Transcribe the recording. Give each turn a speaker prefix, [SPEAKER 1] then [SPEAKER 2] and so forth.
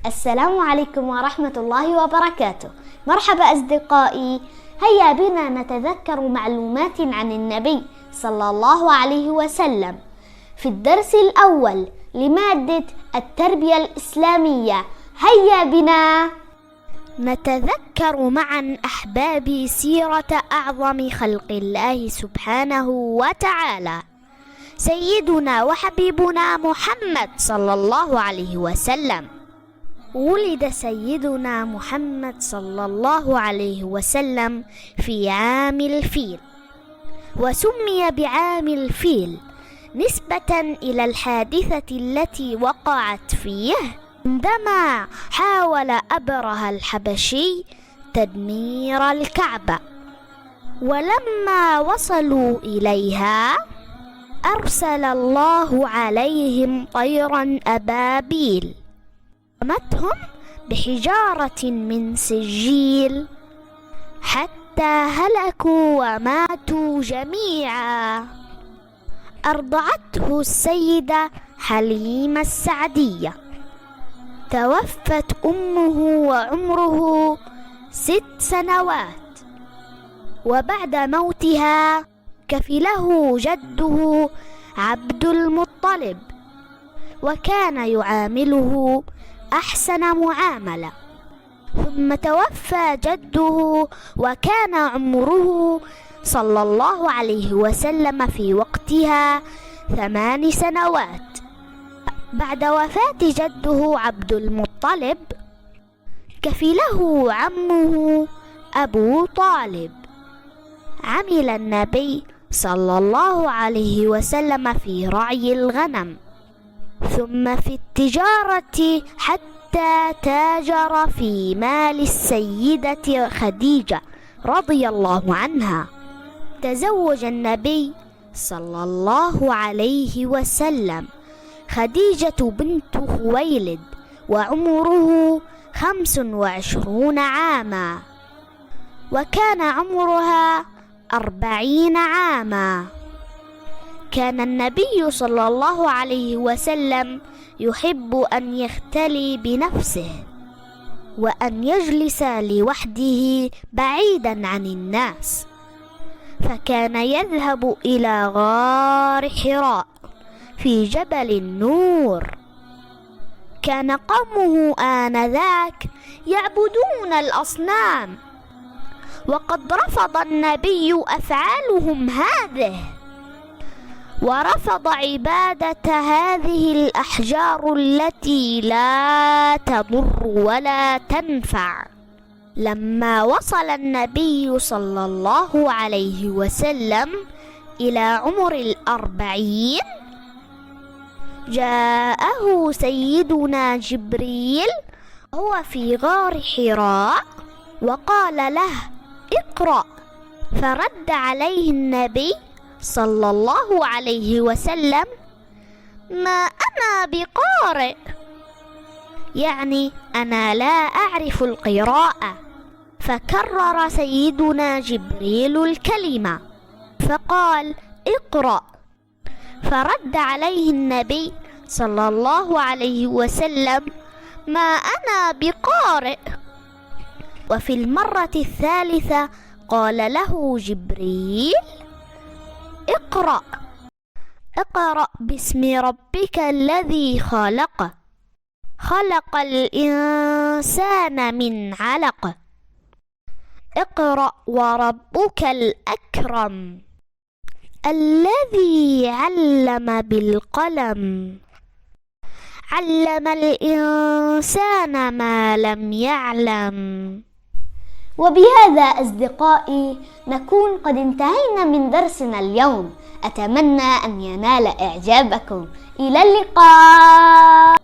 [SPEAKER 1] السلام عليكم ورحمة الله وبركاته. مرحبا أصدقائي، هيا بنا نتذكر معلومات عن النبي صلى الله عليه وسلم في الدرس الأول لمادة التربية الإسلامية. هيا بنا نتذكر معا أحبابي سيرة أعظم خلق الله سبحانه وتعالى، سيدنا وحبيبنا محمد صلى الله عليه وسلم. ولد سيدنا محمد صلى الله عليه وسلم في عام الفيل، وسمي بعام الفيل نسبة إلى الحادثة التي وقعت فيه عندما حاول أبرهة الحبشي تدمير الكعبة، ولما وصلوا إليها أرسل الله عليهم طيرا أبابيل رمتهم بحجارة من سجيل حتى هلكوا وماتوا جميعا. أرضعته السيدة حليمة السعدية، توفت أمه وعمره 6 سنوات، وبعد موتها كفله جده عبد المطلب، وكان يعامله أحسن معاملة. ثم توفى جده وكان عمره صلى الله عليه وسلم في وقتها 8 سنوات. بعد وفاة جده عبد المطلب كفله عمه أبو طالب. عمل النبي صلى الله عليه وسلم في رعي الغنم، ثم في التجارة حتى تاجر في مال السيدة خديجة رضي الله عنها. تزوج النبي صلى الله عليه وسلم خديجة بنت خويلد وعمره 25 عاما، وكان عمرها 40 عاما. كان النبي صلى الله عليه وسلم يحب أن يختلي بنفسه وأن يجلس لوحده بعيدا عن الناس، فكان يذهب إلى غار حراء في جبل النور. كان قومه آنذاك يعبدون الأصنام، وقد رفض النبي أفعالهم هذه، ورفض عبادة هذه الأحجار التي لا تضر ولا تنفع. لما وصل النبي صلى الله عليه وسلم إلى عمر 40 جاءه سيدنا جبريل وهو في غار حراء وقال له: اقرأ. فرد عليه النبي صلى الله عليه وسلم: ما أنا بقارئ، يعني أنا لا أعرف القراءة. فكرر سيدنا جبريل الكلمة فقال: اقرأ. فرد عليه النبي صلى الله عليه وسلم: ما أنا بقارئ. وفي المرة الثالثة قال له جبريل: اقرأ. اقرأ باسم ربك الذي خلق، خلق الإنسان من علق، اقرأ وربك الأكرم الذي علم بالقلم، علم الإنسان ما لم يعلم. وبهذا أصدقائي نكون قد انتهينا من درسنا اليوم. أتمنى أن ينال إعجابكم. إلى اللقاء.